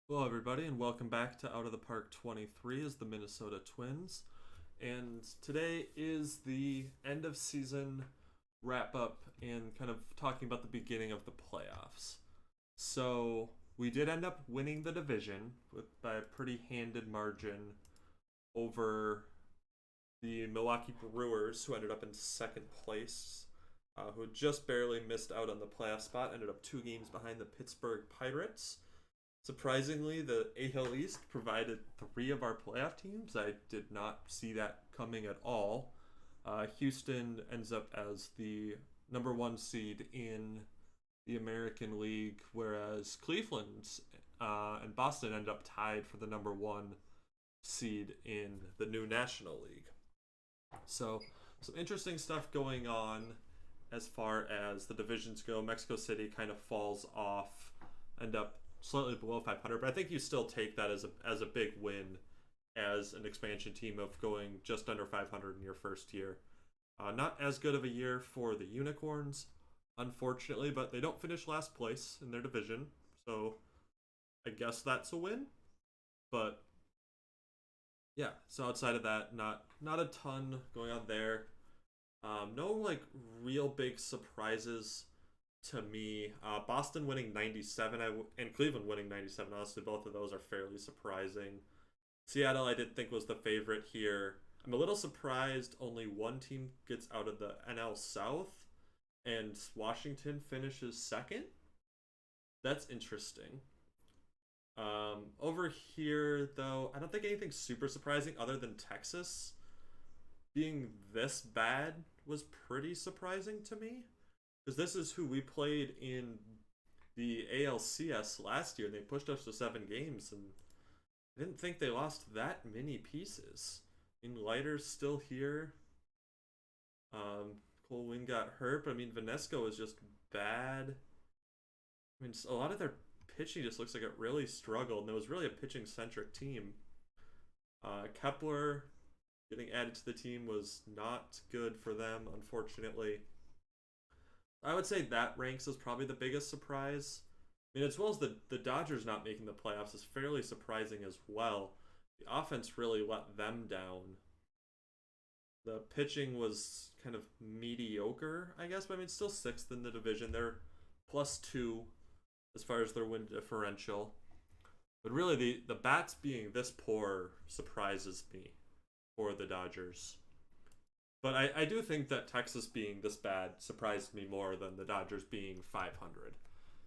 Hello, everybody, and welcome back to Out of the Park 23 as the Minnesota Twins. And today is the end of season wrap up and kind of talking about the beginning of the playoffs. So, we did end up winning the division by a pretty handed margin over the Milwaukee Brewers, who ended up in second place, who just barely missed out on the playoff spot, ended up 2 games behind the Pittsburgh Pirates. Surprisingly, the AL East provided 3 of our playoff teams. I did not see that coming at all. Houston ends up as the number 1 seed in the American League, whereas Cleveland and Boston end up tied for the number 1 seed in the new National League. So, some interesting stuff going on as far as the divisions go. Mexico City kind of falls off, end up slightly below 500, but I think you still take that as a big win as an expansion team of going just under 500 in your first year. Not as good of a year for the Unicorns, unfortunately, but they don't finish last place in their division, so I guess that's a win. But yeah, so outside of that, not a ton going on there. No like real big surprises to me. Boston winning 97 and Cleveland winning 97. Honestly, both of those are fairly surprising. Seattle, I did think was the favorite here. I'm a little surprised only one team gets out of the NL South and Washington finishes second. That's interesting. Over here, though, I don't think anything super surprising other than Texas being this bad was pretty surprising to me, because this is who we played in the ALCS last year. They pushed us to 7 games, and I didn't think they lost that many pieces. I mean, Leiter's still here. Cole Winn got hurt, but I mean, Vanesco is just bad. I mean, a lot of their pitching just looks like it really struggled, and it was really a pitching-centric team. Kepler getting added to the team was not good for them, unfortunately. I would say that ranks as probably the biggest surprise. I mean, as well as the Dodgers not making the playoffs is fairly surprising as well. The offense really let them down. The pitching was kind of mediocre, I guess, but I mean, still sixth in the division. They're +2 as far as their win differential. But really, the bats being this poor surprises me for the Dodgers. But I do think that Texas being this bad surprised me more than the Dodgers being 500.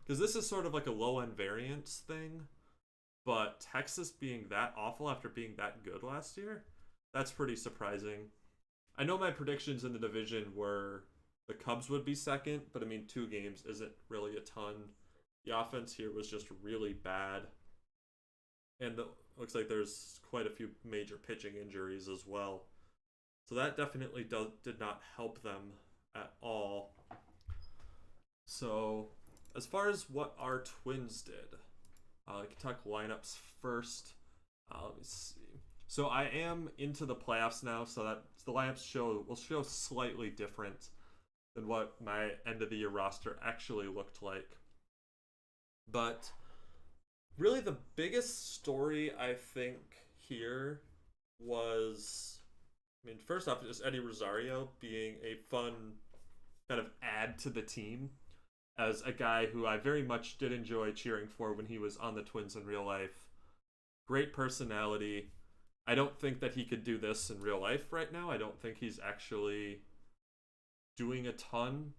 Because this is sort of like a low end variance thing. But Texas being that awful after being that good last year, that's pretty surprising. I know my predictions in the division were the Cubs would be second, but I mean, 2 games isn't really a ton. The offense here was just really bad. And it looks like there's quite a few major pitching injuries as well. So that definitely did not help them at all. So, as far as what our Twins did, I can talk lineups first. Let me see. So I am into the playoffs now, so that the lineups will show slightly different than what my end of the year roster actually looked like. But really, the biggest story I think here was, I mean, first off, just Eddie Rosario being a fun kind of add to the team as a guy who I very much did enjoy cheering for when he was on the Twins in real life. Great personality. I don't think that he could do this in real life right now. I don't think he's actually doing a ton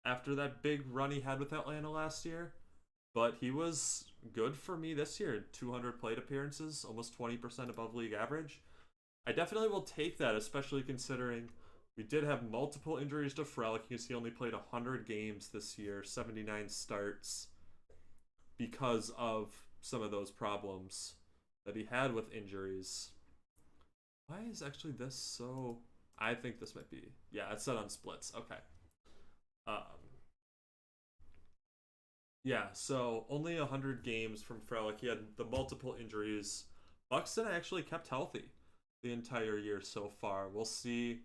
after that big run he had with Atlanta last year. But he was good for me this year. 200 plate appearances, almost 20% above league average. I definitely will take that, especially considering we did have multiple injuries to Frelick. You can see he only played 100 games this year, 79 starts, because of some of those problems that he had with injuries. Why is actually this so... I think this might be... Yeah, it's set on splits. Okay. Yeah, so only 100 games from Frelick. He had the multiple injuries. Buxton actually kept healthy the entire year so far. We'll see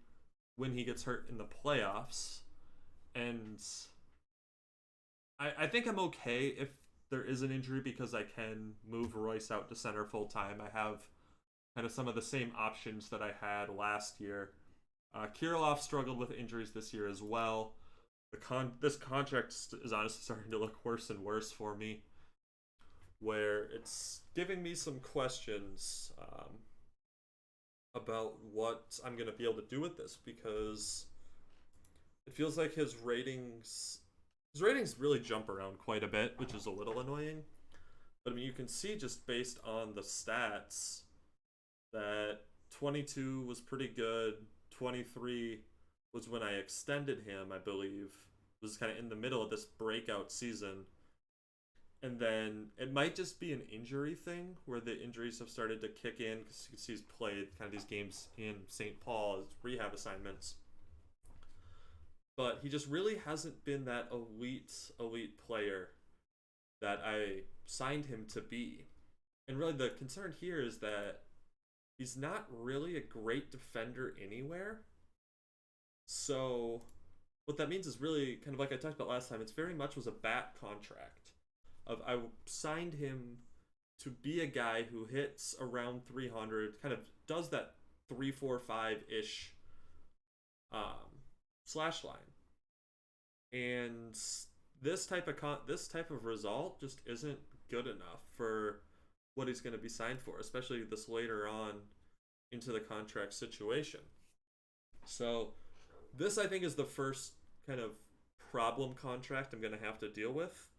when he gets hurt in the playoffs. And I think I'm okay if there is an injury because I can move Royce out to center full time. I have kind of some of the same options that I had last year. Kirilov struggled with injuries this year as well. This contract is honestly starting to look worse and worse for me, where it's giving me some questions about what I'm going to be able to do with this, because it feels like his ratings really jump around quite a bit, which is a little annoying. But I mean, you can see just based on the stats that 22 was pretty good. 23 was when I extended him, I believe. It was kind of in the middle of this breakout season. And then it might just be an injury thing where the injuries have started to kick in, because you can see he's played kind of these games in St. Paul as rehab assignments. But he just really hasn't been that elite player that I signed him to be. And really the concern here is that he's not really a great defender anywhere. So what that means is really kind of like I talked about last time, it's very much was a bat contract. I signed him to be a guy who hits around 300, kind of does that 3-4-5 ish slash line, and this type of result just isn't good enough for what he's going to be signed for, especially this later on into the contract situation. So this, I think, is the first kind of problem contract I'm going to have to deal with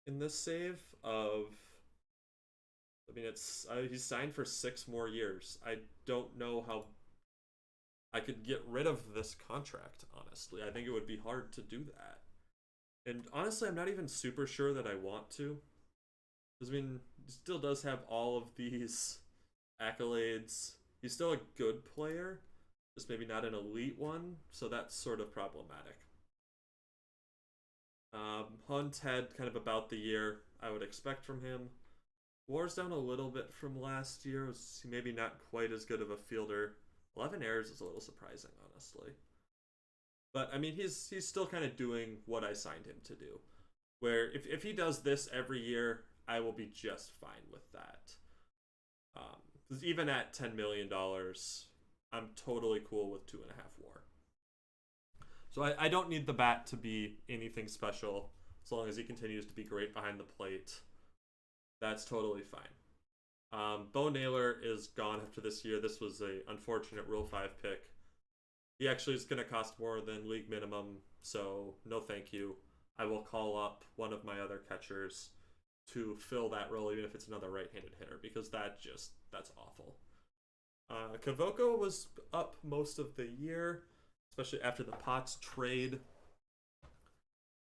in this save. He's signed for 6 more years. I don't know how I could get rid of this contract, honestly. I think it would be hard to do that. And honestly, I'm not even super sure that I want to. Because, I mean, he still does have all of these accolades. He's still a good player, just maybe not an elite one, so that's sort of problematic. Hunt had kind of about the year I would expect from him. War's down a little bit from last year. Was maybe not quite as good of a fielder. 11 errors is a little surprising, honestly. But I mean, he's still kind of doing what I signed him to do. Where if he does this every year, I will be just fine with that. Because even at $10 million, I'm totally cool with 2.5 WAR. So I don't need the bat to be anything special, as long as he continues to be great behind the plate. That's totally fine. Bo Naylor is gone after this year. This was a unfortunate Rule 5 pick. He actually is going to cost more than league minimum, so no thank you. I will call up one of my other catchers to fill that role, even if it's another right-handed hitter, because that's awful. Kavoko was up most of the year, especially after the Potts trade.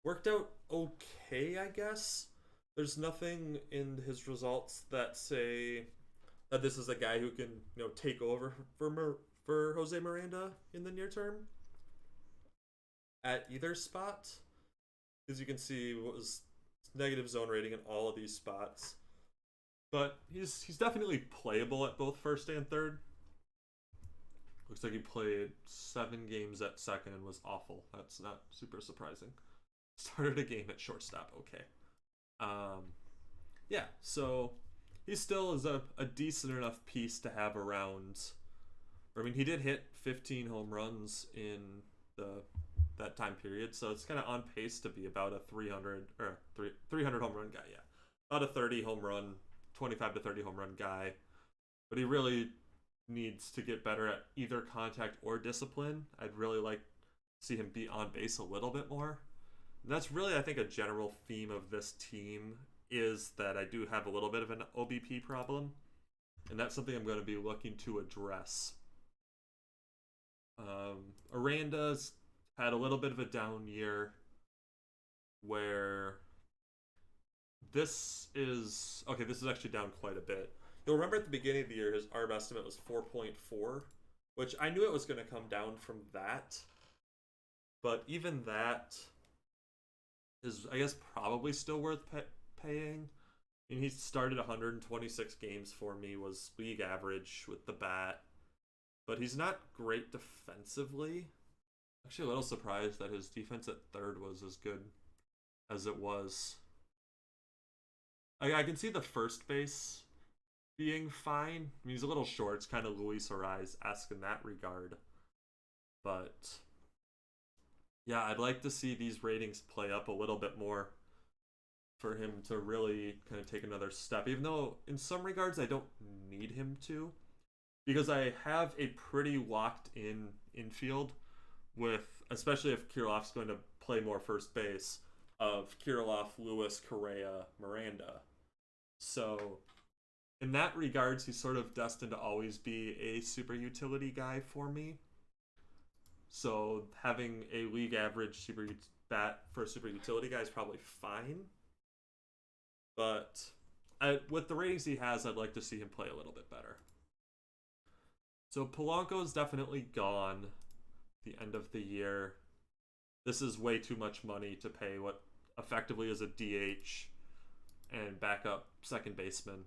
Worked out okay, I guess. There's nothing in his results that say that this is a guy who can, take over for Jose Miranda in the near term at either spot. As you can see, what was negative zone rating in all of these spots. But he's definitely playable at both first and third. Looks like he played 7 games at second and was awful. That's not super surprising. Started a game at shortstop. Okay. Yeah, so he still is a decent enough piece to have around. I mean, he did hit 15 home runs in that time period, so it's kind of on pace to be about a 300 home run guy. Yeah, about a 30 home run, 25 to 30 home run guy. But he really needs to get better at either contact or discipline. I'd really like to see him be on base a little bit more. And that's really, I think, a general theme of this team is that I do have a little bit of an OBP problem, and that's something I'm going to be looking to address. Aranda's had a little bit of a down year, where this is actually down quite a bit. You'll remember at the beginning of the year, his ARB estimate was 4.4, which I knew it was going to come down from that. But even that is, I guess, probably still worth paying. I mean, he started 126 games for me, was league average with the bat. But he's not great defensively. Actually, a little surprised that his defense at third was as good as it was. I can see the first base being fine. I mean, he's a little short. It's kind of Luis Ariz-esque in that regard. But yeah, I'd like to see these ratings play up a little bit more for him to really kind of take another step, even though in some regards I don't need him to, because I have a pretty locked in infield with, especially if Kirilloff's going to play more first base, of Kirilloff, Lewis, Correa, Miranda. So in that regards, he's sort of destined to always be a super utility guy for me. So having a league average super bat for a super utility guy is probably fine. But with the ratings he has, I'd like to see him play a little bit better. So Polanco is definitely gone at the end of the year. This is way too much money to pay what effectively is a DH and backup second baseman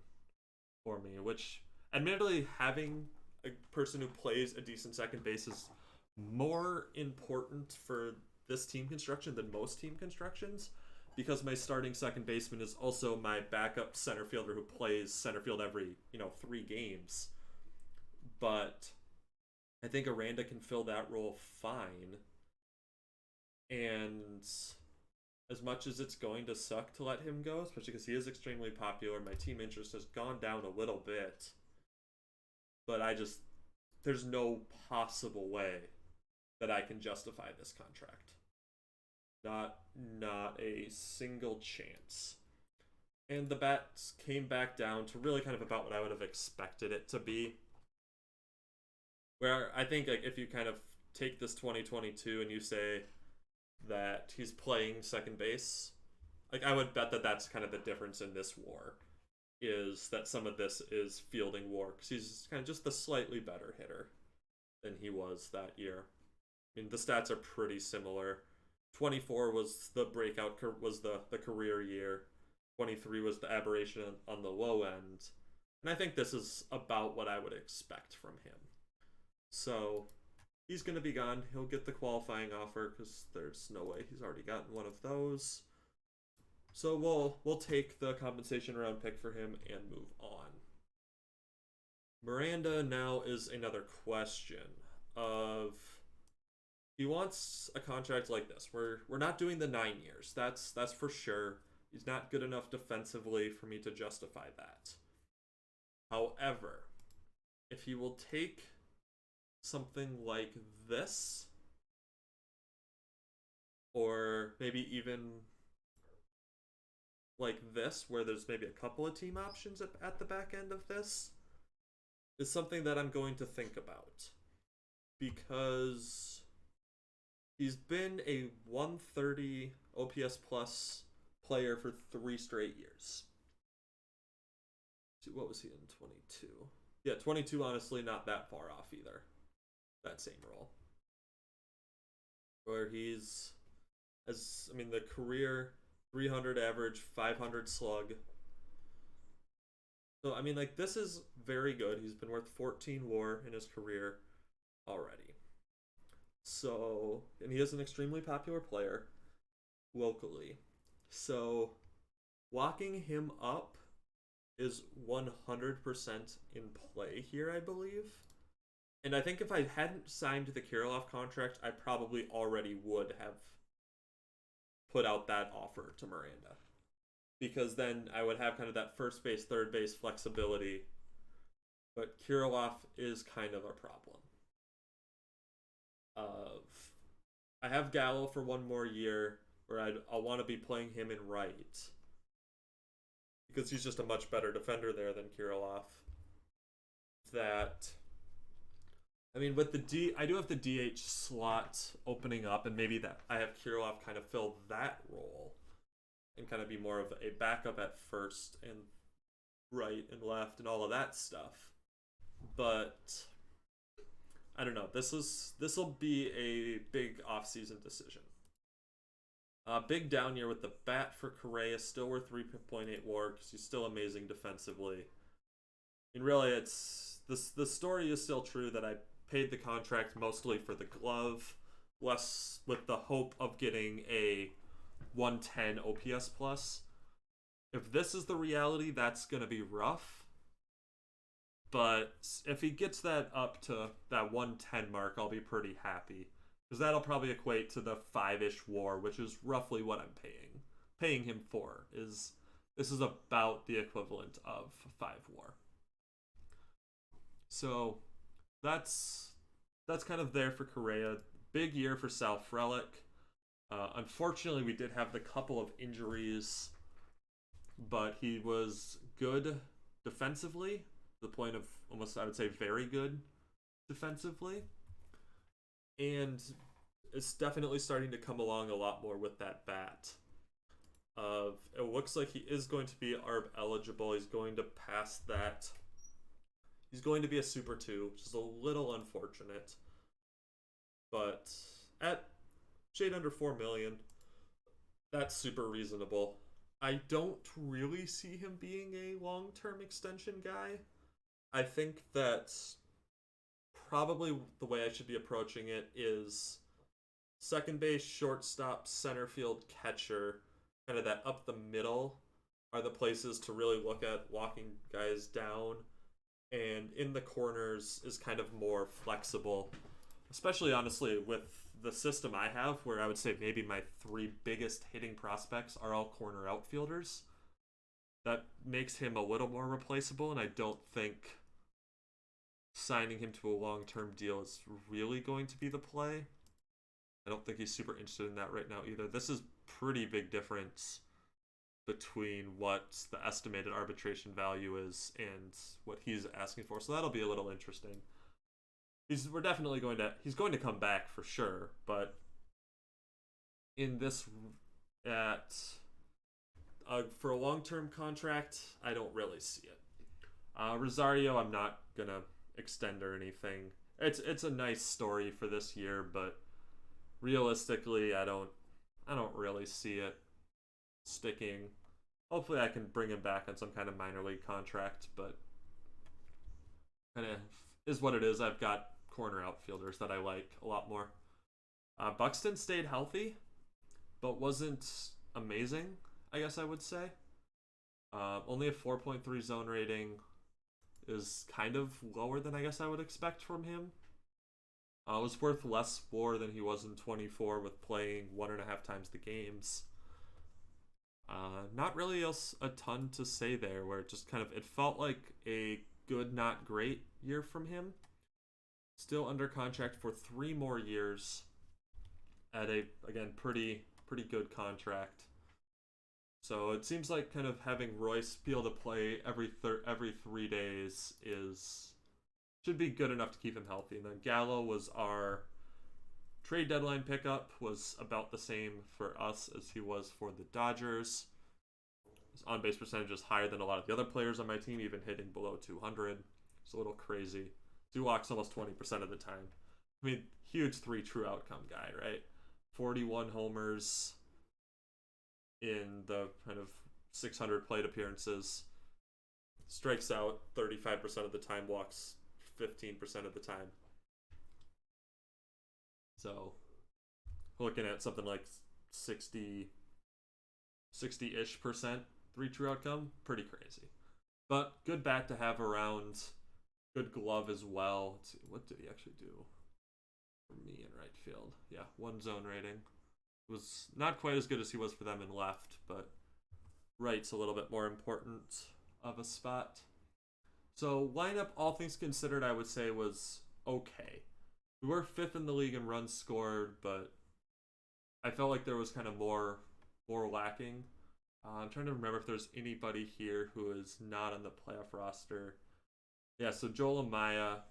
for me, which admittedly having a person who plays a decent second base is more important for this team construction than most team constructions, because my starting second baseman is also my backup center fielder who plays center field every 3 games. But I think Aranda can fill that role fine, and as much as it's going to suck to let him go, especially because he is extremely popular, my team interest has gone down a little bit. But there's no possible way that I can justify this contract. Not a single chance. And the bats came back down to really kind of about what I would have expected it to be. Where I think if you kind of take this 2022 and you say that he's playing second base, I would bet that that's kind of the difference in this war, is that some of this is fielding war, because he's kind of just the slightly better hitter than he was that year. I mean, the stats are pretty similar. 24 was the breakout, was the career year. 23 was the aberration on the low end. And I think this is about what I would expect from him. So he's going to be gone. He'll get the qualifying offer because there's no way he's already gotten one of those. So we'll take the compensation round pick for him and move on. Miranda now is another question of, he wants a contract like this. We're not doing the 9 years. That's for sure. He's not good enough defensively for me to justify that. However, if he will take something like this, or maybe even like this, where there's maybe a couple of team options at the back end of this, is something that I'm going to think about. Because he's been a 130 OPS plus player for 3 straight years. What was he in 22? Yeah, 22, honestly, not that far off either. That same role. Where he's, the career 300 average, 500 slug. So, this is very good. He's been worth 14 WAR in his career already. So, and he is an extremely popular player locally. So, locking him up is 100% in play here, I believe. And I think if I hadn't signed the Kirilloff contract, I probably already would have put out that offer to Miranda. Because then I would have kind of that first base, third base flexibility. But Kirilloff is kind of a problem. I have Gallo for 1 more year, where I'll want to be playing him in right, because he's just a much better defender there than Kirilloff. With the I do have the DH slot opening up, and maybe that I have Kirilloff kind of fill that role and kind of be more of a backup at first and right and left and all of that stuff. But I don't know. This will be a big offseason decision. Big down year with the bat for Correa, still worth 3.8 WAR because he's still amazing defensively. And really, the story is still true that I paid the contract mostly for the glove, less with the hope of getting a 110 OPS plus. If this is the reality, that's going to be rough. But if he gets that up to that 110 mark, I'll be pretty happy. Because that'll probably equate to the 5-ish war, which is roughly what I'm paying him for. This is about the equivalent of 5 war. So that's kind of there for Correa. Big year for Sal Frelick. Unfortunately, we did have the couple of injuries, but he was good defensively, to the point of almost, I would say, very good defensively. And it's definitely starting to come along a lot more with that bat. It looks like he is going to be ARB eligible. He's going to pass that. He's going to be a Super 2, which is a little unfortunate. But at shade under 4 million, that's super reasonable. I don't really see him being a long-term extension guy. I think that probably the way I should be approaching it is second base, shortstop, center field, catcher, kind of that up the middle are the places to really look at locking guys down. And in the corners is kind of more flexible, especially honestly with the system I have, where I would say maybe my 3 biggest hitting prospects are all corner outfielders. That makes him a little more replaceable, and I don't think signing him to a long-term deal is really going to be the play. I don't think he's super interested in that right now either. This is pretty big difference between what the estimated arbitration value is and what he's asking for. So that'll be a little interesting. He's going to come back for sure, but in this for a long-term contract, I don't really see it. Rosario, I'm not gonna extend or anything. It's a nice story for this year, but realistically, I don't really see it sticking. Hopefully I can bring him back on some kind of minor league contract, but kind of is what it is. I've got corner outfielders that I like a lot more. Buxton stayed healthy, but wasn't amazing, I guess I would say. Only a 4.3 zone rating is kind of lower than I guess I would expect from him. Was worth less WAR than he was in 24 with playing 1.5 times the games. Not really else a ton to say there, where it felt like a good, not great year from him. Still under contract for 3 more years at a, again, pretty good contract. So it seems like kind of having Royce be able to play every 3 days should be good enough to keep him healthy. And then Gallo was our trade deadline pickup, was about the same for us as he was for the Dodgers. His on-base percentage is higher than a lot of the other players on my team, even hitting below 200. It's a little crazy. He walks almost 20% of the time. I mean, huge 3 true outcome guy, right? 41 homers in the kind of 600 plate appearances. Strikes out 35% of the time, walks 15% of the time. So, looking at something like 60-ish percent 3 true outcome, pretty crazy. But good bat to have around. Good glove as well. Let's see, what did he actually do for me in right field? Yeah, 1 zone rating. Was not quite as good as he was for them in left, but right's a little bit more important of a spot. So lineup, all things considered, I would say was okay. We were 5th in the league in runs scored, but I felt like there was kind of more lacking. I'm trying to remember if there's anybody here who is not on the playoff roster. Yeah, so Joel Amaya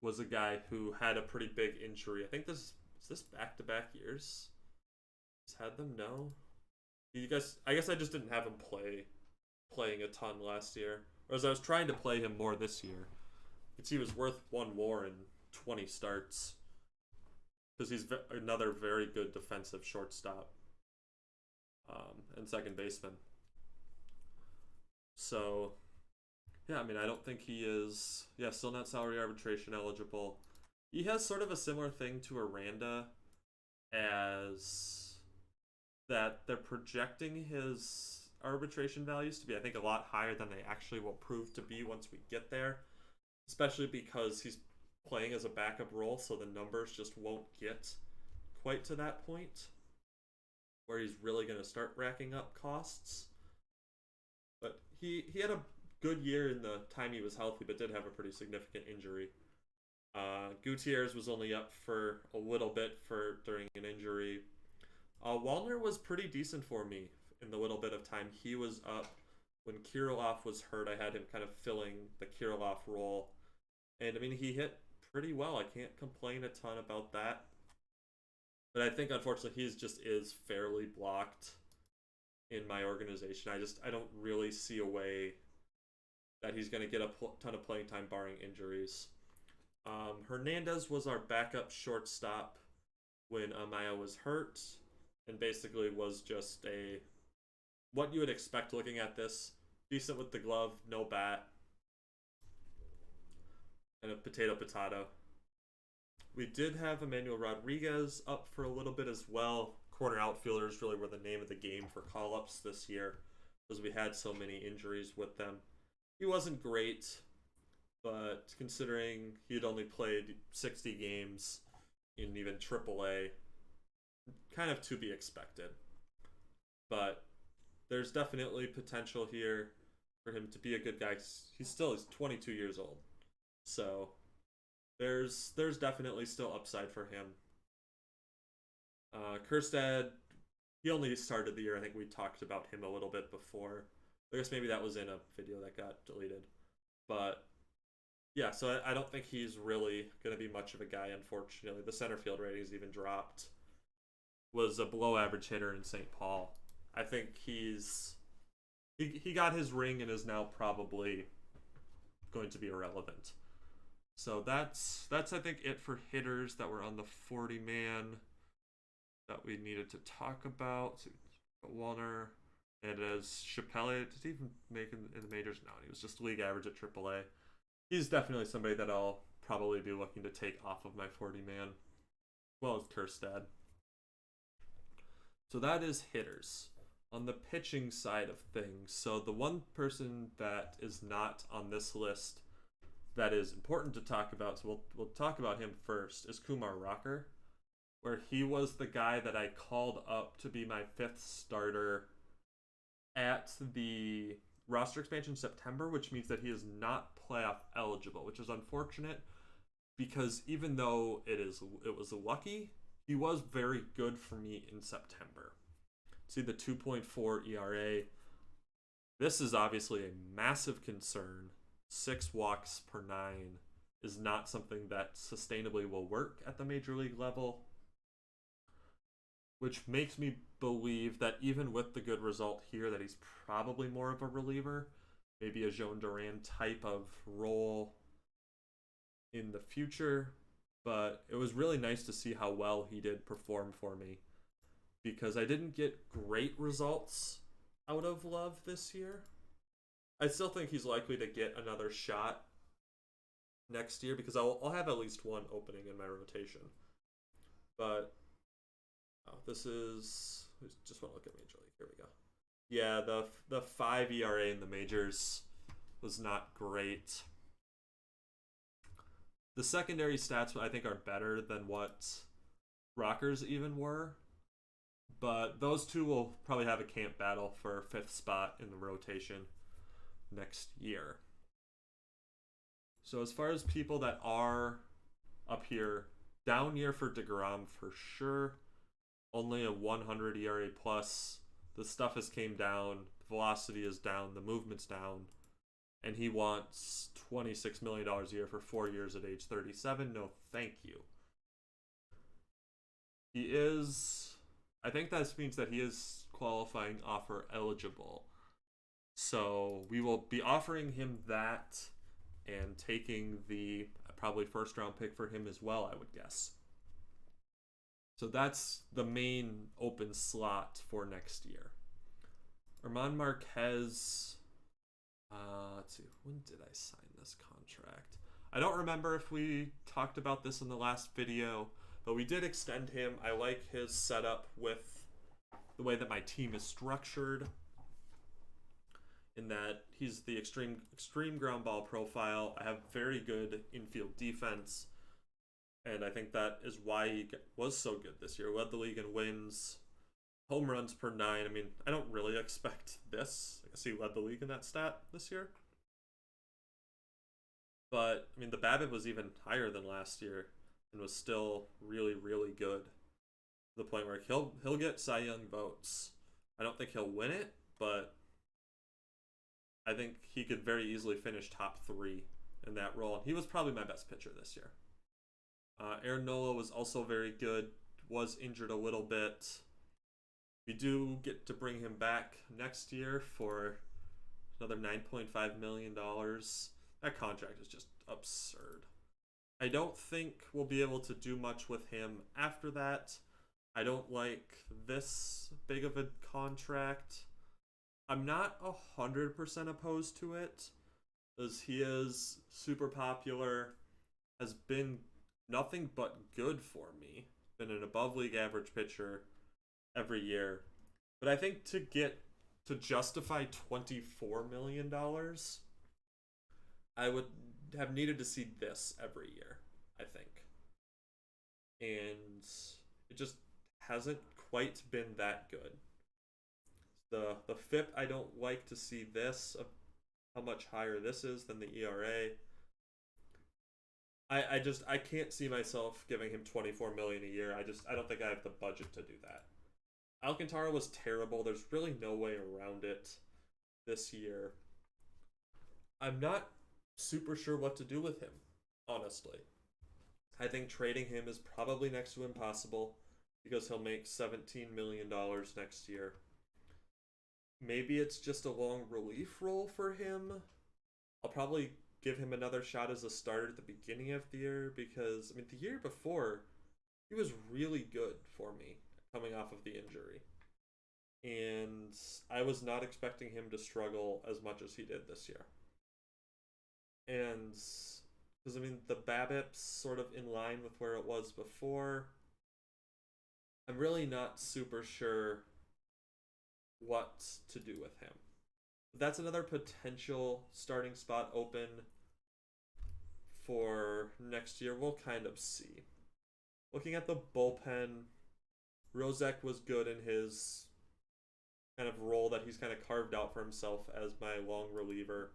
was a guy who had a pretty big injury. I think is this back-to-back years? He's had them? No? I guess I just didn't have him playing a ton last year. Whereas I was trying to play him more this year. He was worth 1 WAR in 20 starts. Because he's another very good defensive shortstop. And second baseman. So, yeah, I mean, I don't think he is... Yeah, still not salary arbitration eligible. He has sort of a similar thing to Aranda, as that they're projecting his arbitration values to be, I think, a lot higher than they actually will prove to be once we get there, especially because he's playing as a backup role, so the numbers just won't get quite to that point where he's really going to start racking up costs. But he had a good year in the time he was healthy, but did have a pretty significant injury. Gutierrez was only up for a little bit during an injury. Wallner was pretty decent for me in the little bit of time he was up. When Kirilloff was hurt, I had him kind of filling the Kirilloff role. And, I mean, he hit pretty well. I can't complain a ton about that. But I think, unfortunately, he just is fairly blocked in my organization. I don't really see a way that he's going to get a ton of playing time barring injuries. Hernandez was our backup shortstop when Amaya was hurt, and basically was just what you would expect looking at this. Decent with the glove, no bat, and a potato. We did have Emmanuel Rodriguez up for a little bit as well. Corner outfielders really were the name of the game for call-ups this year, because we had so many injuries with them. He wasn't great, but considering he had only played 60 games in even AAA, kind of to be expected. But there's definitely potential here for him to be a good guy. He's 22 years old. So there's definitely still upside for him. Kjerstad, he only started the year. I think we talked about him a little bit before. I guess maybe that was in a video that got deleted. But yeah, so I don't think he's really going to be much of a guy, unfortunately. The center field ratings even dropped. Was a below average hitter in St. Paul. I think he got his ring and is now probably going to be irrelevant. So that's I think it for hitters that were on the 40-man that we needed to talk about. Wallner, and as Chappelle, did he even make in the majors? No, he was just league average at AAA. He's definitely somebody that I'll probably be looking to take off of my 40-man, as well as Kjerstad. So that is hitters. On the pitching side of things, so the one person that is not on this list that is important to talk about, so we'll talk about him first, is Kumar Rocker, where he was the guy that I called up to be my 5th starter at the roster expansion in September, which means that he is not playoff eligible, which is unfortunate because even though it was lucky, he was very good for me in September. See the 2.4 ERA. This is obviously a massive concern. 6 walks per 9 is not something that sustainably will work at the major league level, which makes me believe that even with the good result here, that he's probably more of a reliever, maybe a Joan Duran type of role in the future. But it was really nice to see how well he did perform for me, because I didn't get great results out of Love this year. I still think he's likely to get another shot next year because I'll have at least one opening in my rotation. But this is, just want to look at Major League. Here we go. Yeah, the 5 ERA in the majors was not great. The secondary stats I think are better than what Rocker's even were. But those two will probably have a camp battle for 5th spot in the rotation next year. So as far as people that are up here, down year for DeGrom for sure. Only a 100 ERA plus. The stuff has came down. The velocity is down. The movement's down. And he wants $26 million a year for 4 years at age 37. No, thank you. He is... I think that means that he is qualifying offer eligible. So we will be offering him that and taking the probably 1st round pick for him as well, I would guess. So that's the main open slot for next year. Herman Marquez, let's see, when did I sign this contract? I don't remember if we talked about this in the last video, but we did extend him. I like his setup with the way that my team is structured. in that he's the extreme ground ball profile. I have very good infield defense, and I think that is why he was so good this year. Led the league in wins, home runs per 9. I mean, I don't really expect this. I guess he led the league in that stat this year. But I mean, the BABIP was even higher than last year and was still really, really good. To the point where he'll get Cy Young votes. I don't think he'll win it, but I think he could very easily finish top 3 in that role. And he was probably my best pitcher this year. Aaron Nola was also very good. Was injured a little bit. We do get to bring him back next year for another $9.5 million. That contract is just absurd. I don't think we'll be able to do much with him after that. I don't like this big of a contract. I'm not 100% opposed to it, as he is super popular, has been nothing but good for me. Been an above league average pitcher every year. But I think to justify $24 million, I would have needed to see this every year, I think. And it just hasn't quite been that good. The FIP, I don't like to see this, how much higher this is than the ERA. I can't see myself giving him $24 million a year. I don't think I have the budget to do that. Alcantara was terrible. There's really no way around it this year. I'm not super sure what to do with him, honestly. I think trading him is probably next to impossible because he'll make $17 million next year. Maybe it's just a long relief role for him. I'll probably give him another shot as a starter at the beginning of the year because, I mean, the year before, he was really good for me coming off of the injury. And I was not expecting him to struggle as much as he did this year. And, because, I mean, the BABIP's sort of in line with where it was before. I'm really not super sure what to do with him. That's another potential starting spot open for next year. We'll kind of see. Looking at the bullpen, Rozek was good in his kind of role that he's kind of carved out for himself as my long reliever.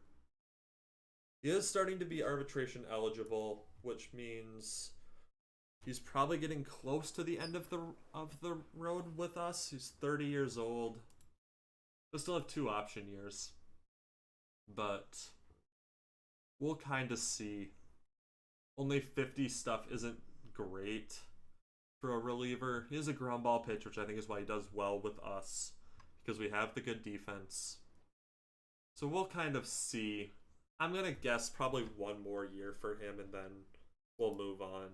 He is starting to be arbitration eligible, which means he's probably getting close to the end of the road with us. He's 30 years old. We'll still have 2 option years. But we'll kind of see. Only 50 stuff isn't great for a reliever. He is a ground ball pitch, which I think is why he does well with us, because we have the good defense. So we'll kind of see. I'm going to guess probably 1 more year for him, and then we'll move on.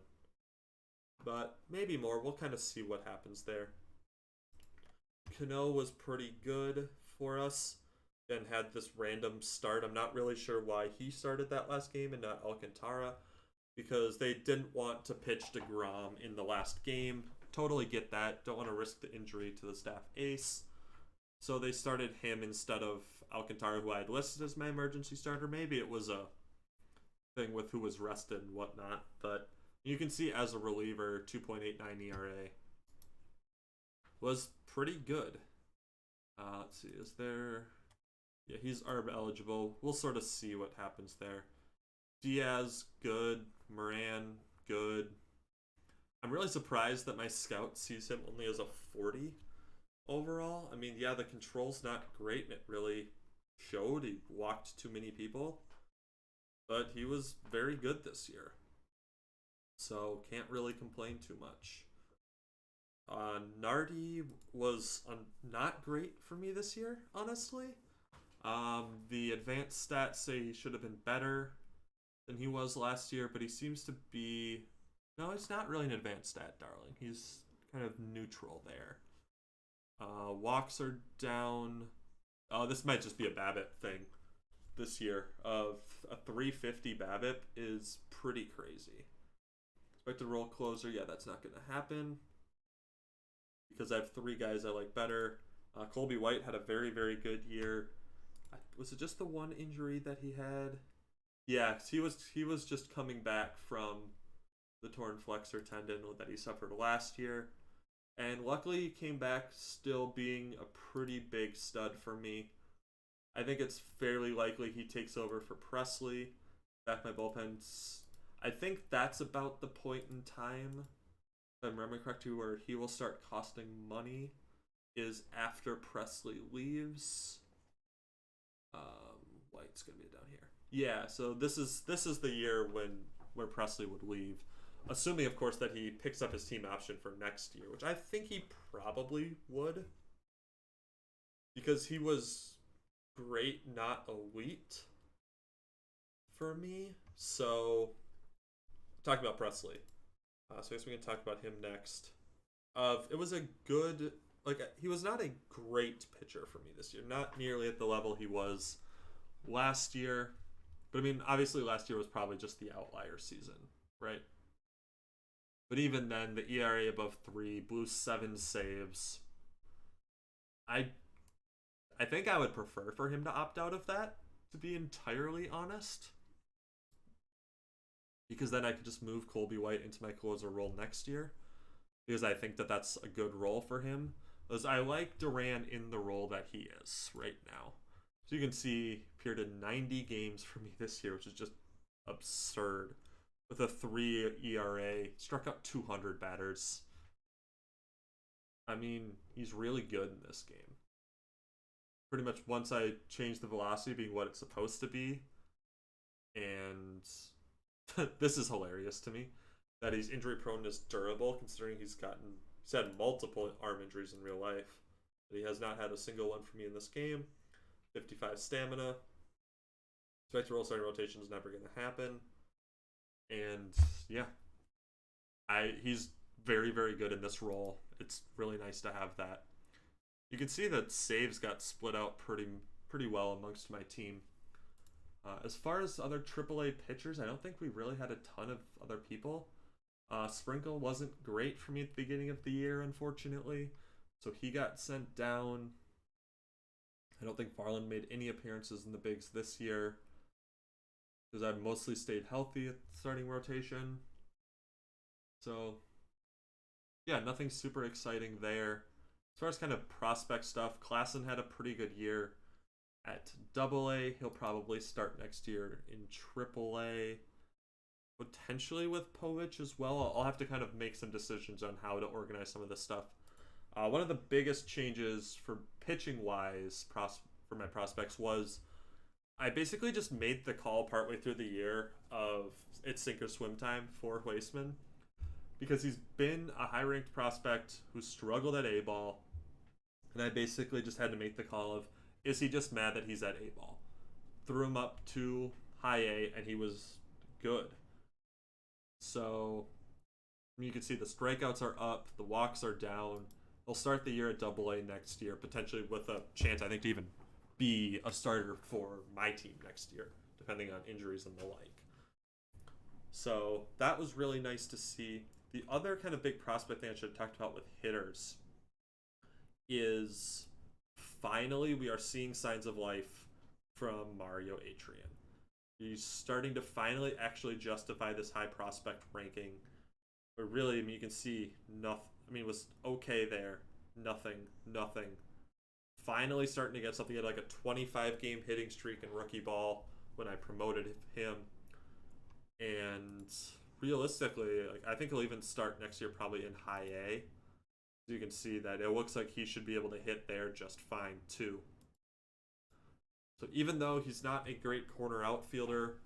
But maybe more. We'll kind of see what happens there. Cano was pretty good for us and had this random start. I'm not really sure why he started that last game and not Alcantara, because they didn't want to pitch DeGrom in the last game. Totally get that. Don't want to risk the injury to the staff ace. So they started him instead of Alcantara, who I had listed as my emergency starter. Maybe it was a thing with who was rested and whatnot. But you can see as a reliever, 2.89 ERA was pretty good. Let's see, is there... Yeah, he's ARB eligible. We'll sort of see what happens there. Diaz, good. Moran, good. I'm really surprised that my scout sees him only as a 40 overall. I mean, yeah, the control's not great, and it really showed. He walked too many people. But he was very good this year. So, can't really complain too much. Nardi was not great for me this year, honestly. The advanced stats say he should have been better than he was last year, but he seems to be... No, it's not really an advanced stat, darling. He's kind of neutral there. Walks are down. This might just be a BABIP thing this year. Of a 350 BABIP is pretty crazy. Expected roll closer, yeah, that's not going to happen, because I have 3 guys I like better. Colby White had a very, very good year. Was it just the one injury that he had? Yeah, 'cause he was just coming back from the torn flexor tendon that he suffered last year, and luckily he came back still being a pretty big stud for me. I think it's fairly likely he takes over for Presley. Back my bullpens. I think that's about the point in time, if I'm remembering correctly, where he will start costing money, is after Presley leaves. Light's gonna be down here. Yeah, so this is the year where Presley would leave, assuming of course that he picks up his team option for next year, which I think he probably would, because he was great, not elite for me. So talking about Presley, so I guess we can talk about him next. It was a good, like, he was not a great pitcher for me this year, not nearly at the level he was last year. But I mean, obviously last year was probably just the outlier season, right? But even then, the ERA above 3, blew 7 saves. I I think I would prefer for him to opt out of that, to be entirely honest, because then I could just move Colby White into my closer role next year, because I think that that's a good role for him. Because I like Duran in the role that he is right now. So you can see, appeared in 90 games for me this year, which is just absurd. With a 3 ERA, struck out 200 batters. I mean, he's really good in this game. Pretty much once I changed the velocity being what it's supposed to be, and this is hilarious to me, that he's injury prone is durable, considering he's had multiple arm injuries in real life. But he has not had a single one for me in this game. 55 stamina. Expected roll starting rotation is never going to happen. And yeah, he's very, very good in this role. It's really nice to have that. You can see that saves got split out pretty well amongst my team. As far as other AAA pitchers, I don't think we really had a ton of other people. Sprinkle wasn't great for me at the beginning of the year, unfortunately, so he got sent down. I don't think Farland made any appearances in the bigs this year, because I've mostly stayed healthy at the starting rotation. So yeah, nothing super exciting there. As far as kind of prospect stuff, Klassen had a pretty good year at AA. He'll probably start next year in AAA, potentially with Povich as well. I'll have to kind of make some decisions on how to organize some of this stuff. One of the biggest changes for pitching-wise for my prospects was I basically just made the call partway through the year of it's sink or swim time for Weissman, because he's been a high-ranked prospect who struggled at A-ball, and I basically just had to make the call of, is he just mad that he's at A-ball? Threw him up to high A, and he was good. So you can see the strikeouts are up, the walks are down. He'll start the year at AA next year, potentially with a chance, I think, to even be a starter for my team next year, depending on injuries and the like. So that was really nice to see. The other kind of big prospect thing I should have talked about with hitters is finally we are seeing signs of life from Mario Adrian. He's starting to finally actually justify this high prospect ranking. But really, I mean, you can see nothing. I mean, it was okay there. Nothing. Finally starting to get something. He had like a 25-game hitting streak in rookie ball when I promoted him. And realistically, like, I think he'll even start next year probably in high A. So you can see that it looks like he should be able to hit there just fine too. So even though he's not a great corner outfielder,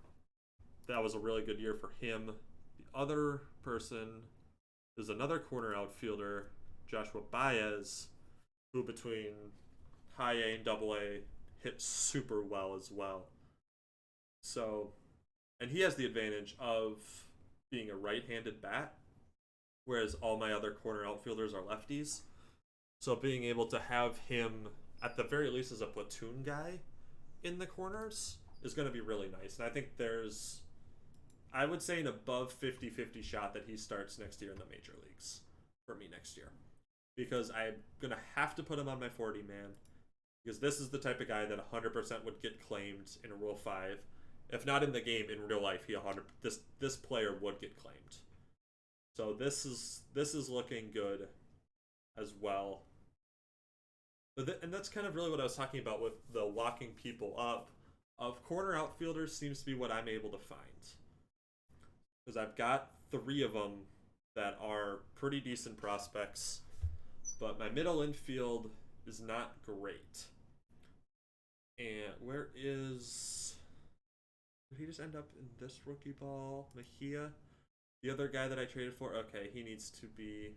that was a really good year for him. The other person is another corner outfielder, Joshua Baez, who between high A and double A hit super well as well. So, and he has the advantage of being a right-handed bat, whereas all my other corner outfielders are lefties. So being able to have him, at the very least, as a platoon guy in the corners is going to be really nice. And I think there's, I would say, an above 50-50 shot that he starts next year in the major leagues for me next year. Because I'm going to have to put him on my 40-man. because this is the type of guy that 100% would get claimed in Rule 5. If not in the game, in real life, this player would get claimed. So this is looking good as well. And that's kind of really what I was talking about with the locking people up. Of corner outfielders seems to be what I'm able to find. Because I've got 3 of them that are pretty decent prospects, but my middle infield is not great. And where is... Did he just end up in this rookie ball? Mejia? The other guy that I traded for? Okay, he needs to be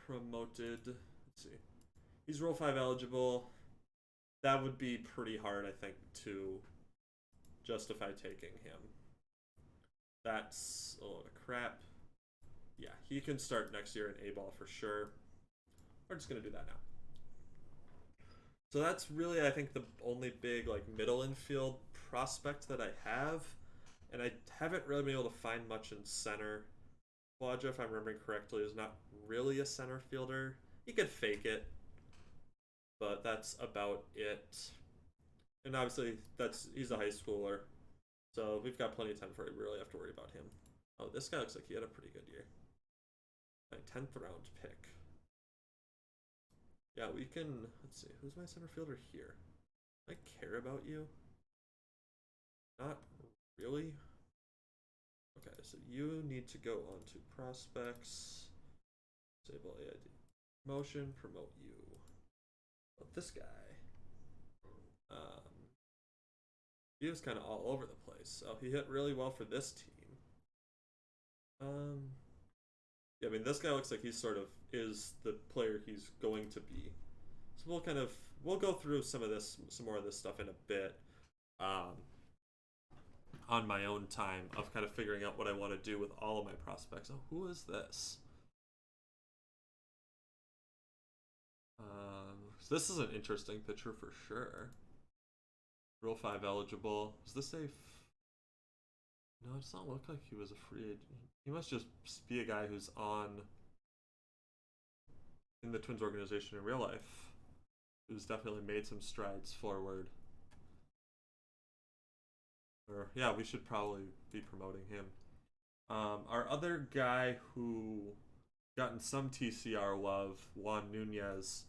promoted. Let's see. He's Rule 5 eligible. That would be pretty hard, I think, to justify taking him. That's a load of crap. Yeah, he can start next year in A-ball for sure. We're just going to do that now. So that's really, I think, the only big like middle infield prospect that I have. And I haven't really been able to find much in center. Quadra, if I'm remembering correctly, is not really a center fielder. He could fake it, but that's about it. And obviously, he's a high schooler, so we've got plenty of time before we really have to worry about him. Oh, this guy looks like he had a pretty good year. My 10th round pick. Yeah, we can... Let's see. Who's my center fielder here? I care about you? Not really. Okay, so you need to go on to prospects. Disable AID. Motion, promote you. But this guy. He was kind of all over the place. So he hit really well for this team. Yeah, I mean, this guy looks like he sort of is the player he's going to be. So we'll go through some more of this stuff in a bit. On my own time of kind of figuring out what I want to do with all of my prospects. Oh, who is this? So this is an interesting picture for sure. Rule 5 eligible. Is this a... No, it does not look like he was a free agent. He must just be a guy who's in the Twins organization in real life. Who's definitely made some strides forward. Or, yeah, we should probably be promoting him. Our other guy who gotten some TCR love, Juan Nunez,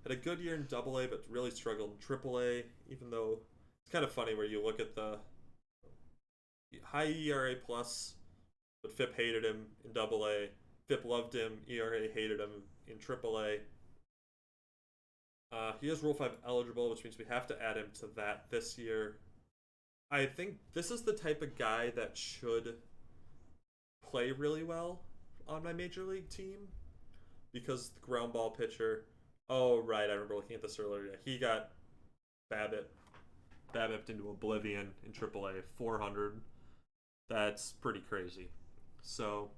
had a good year in AA, but really struggled in AAA, even though it's kind of funny where you look at the high ERA plus, but FIP hated him in AA. FIP loved him, ERA hated him in AAA. He is Rule 5 eligible, which means we have to add him to that this year. I think this is the type of guy that should play really well on my major league team, because the ground ball pitcher. Oh, right, I remember looking at this earlier. He got BABIP'd into oblivion in AAA, 400. That's pretty crazy. So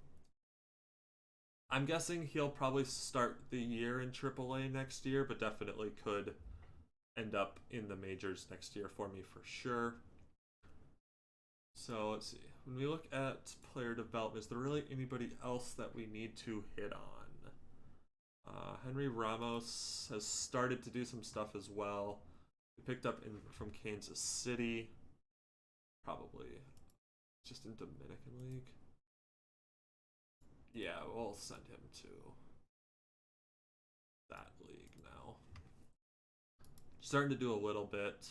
I'm guessing he'll probably start the year in AAA next year, but definitely could end up in the majors next year for me for sure. So let's see. When we look at player development, is there really anybody else that we need to hit on? Henry Ramos has started to do some stuff as well. We picked up from Kansas City. Probably just in Dominican League. Yeah, we'll send him to that league now. Starting to do a little bit.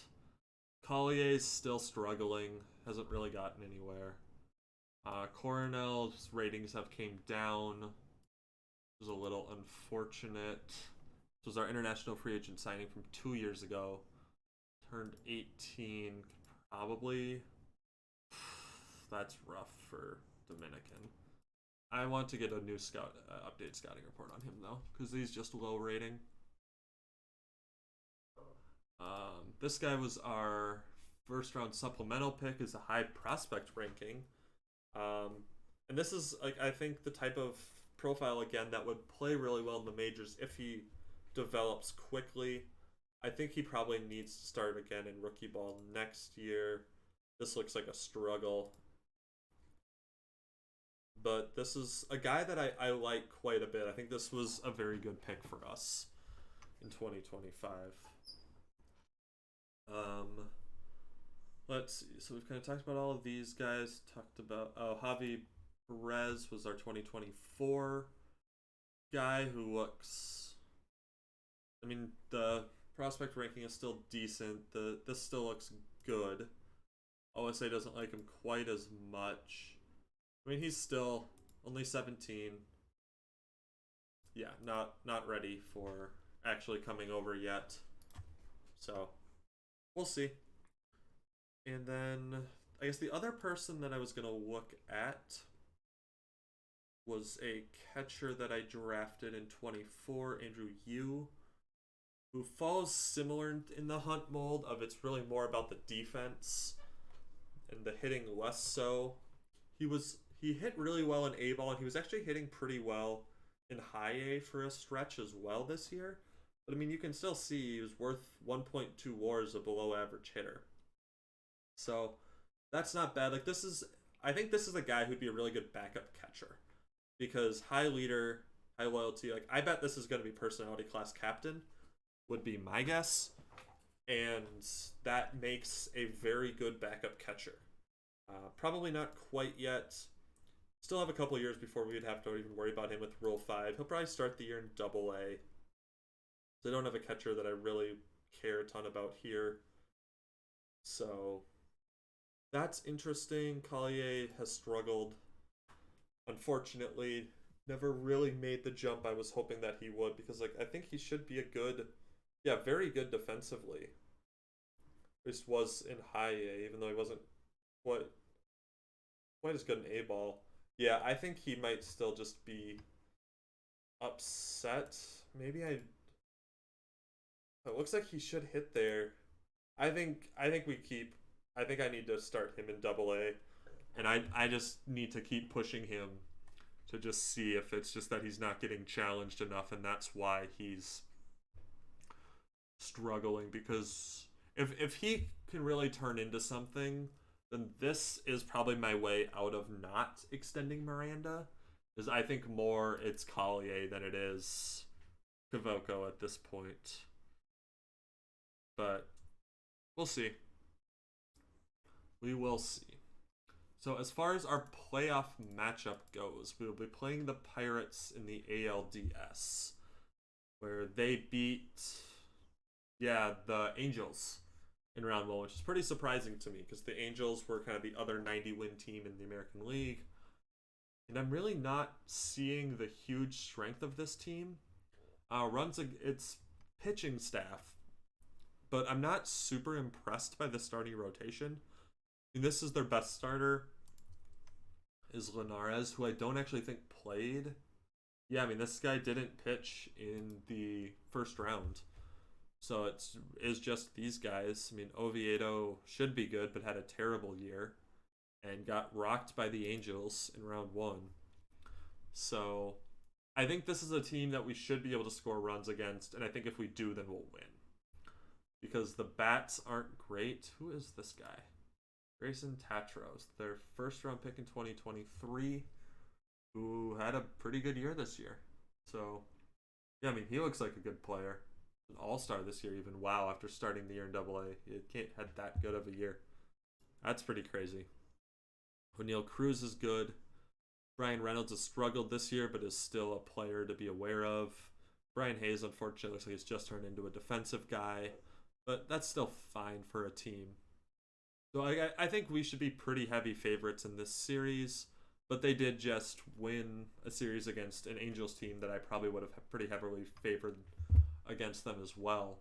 Collier's still struggling. Hasn't really gotten anywhere. Coronel's ratings have came down. It was a little unfortunate. This was our international free agent signing from 2 years ago. Turned 18. Probably. That's rough for Dominican. I want to get a new updated scouting report on him though, because he's just low rating. This guy was our first round supplemental pick, is a high prospect ranking. And this is, like, I think the type of profile again that would play really well in the majors if he develops quickly. I think he probably needs to start again in rookie ball next year. This looks like a struggle. But this is a guy that I like quite a bit. I think this was a very good pick for us. in 2025. Let's see. So we've kind of talked about all of these guys. Talked about Javi Perez was our 2024 guy who looks. I mean, the prospect ranking is still decent. This still looks good. OSA doesn't like him quite as much. I mean, he's still only 17. Yeah, not ready for actually coming over yet. So, we'll see. And then, I guess the other person that I was going to look at was a catcher that I drafted in 24, Andrew Yu, who falls similar in the Hunt mold of it's really more about the defense and the hitting less so. He hit really well in A-ball, and he was actually hitting pretty well in high A for a stretch as well this year. But I mean, you can still see he was worth 1.2 WARs, a below average hitter. So that's not bad. Like I think this is a guy who'd be a really good backup catcher because high leader, high loyalty. Like I bet this is going to be personality class captain, would be my guess, and that makes a very good backup catcher. Probably not quite yet. Still have a couple years before we'd have to even worry about him with Rule 5. He'll probably start the year in Double A. So I don't have a catcher that I really care a ton about here. So that's interesting. Collier has struggled. Unfortunately, never really made the jump I was hoping that he would because I think he should be a good, very good defensively. At least was in high A, even though he wasn't quite as good in A-ball. Yeah, I think he might still just be upset. Maybe it looks like he should hit there. I think I need to start him in Double A, and I just need to keep pushing him to just see if it's just that he's not getting challenged enough, and that's why he's struggling. Because if he can really turn into something, then this is probably my way out of not extending Miranda. Is I think more it's Collier than it is Kavoko at this point. But we'll see. We will see. So as far as our playoff matchup goes, we will be playing the Pirates in the ALDS, where they beat, the Angels in round one, which is pretty surprising to me because the Angels were kind of the other 90-win team in the American League. And I'm really not seeing the huge strength of this team. Runs its pitching staff, but I'm not super impressed by the starting rotation. I mean, this is their best starter, is Linares, who I don't actually think played. Yeah, I mean, this guy didn't pitch in the first round. So it's just these guys. I mean, Oviedo should be good, but had a terrible year and got rocked by the Angels in round one. So I think this is a team that we should be able to score runs against, and I think if we do, then we'll win. Because the bats aren't great. Who is this guy? Grayson Tatros, their first round pick in 2023, who had a pretty good year this year. So, yeah, I mean, he looks like a good player. An all-star this year even. Wow, after starting the year in Double A. He can't had that good of a year. That's pretty crazy. O'Neal Cruz is good. Brian Reynolds has struggled this year, but is still a player to be aware of. Brian Hayes, unfortunately, looks like he's just turned into a defensive guy. But that's still fine for a team. So I think we should be pretty heavy favorites in this series. But they did just win a series against an Angels team that I probably would have pretty heavily favored against them as well.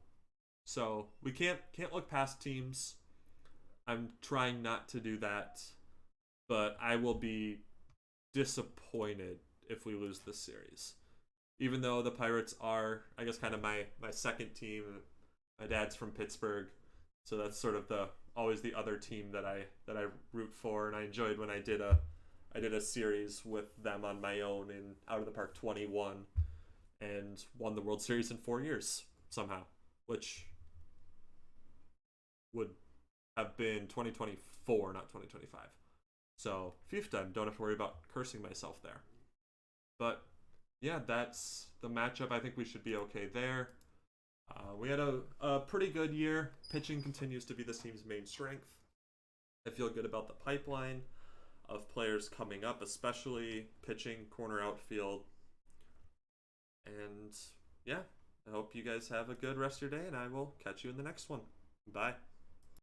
So we can't look past teams. I'm trying not to do that. But I will be disappointed if we lose this series. Even though the Pirates are, I guess, kind of my second team. My dad's from Pittsburgh, so that's sort of always the other team that I root for, and I enjoyed when I did a series with them on my own in Out of the Park 21 and won the World Series in 4 years somehow, which would have been 2024, not 2025. So, fifth time, don't have to worry about cursing myself there. But yeah, that's the matchup. I think we should be okay there. We had a pretty good year. Pitching continues to be this team's main strength. I feel good about the pipeline of players coming up, especially pitching, corner, outfield. And yeah, I hope you guys have a good rest of your day, and I will catch you in the next one. Bye.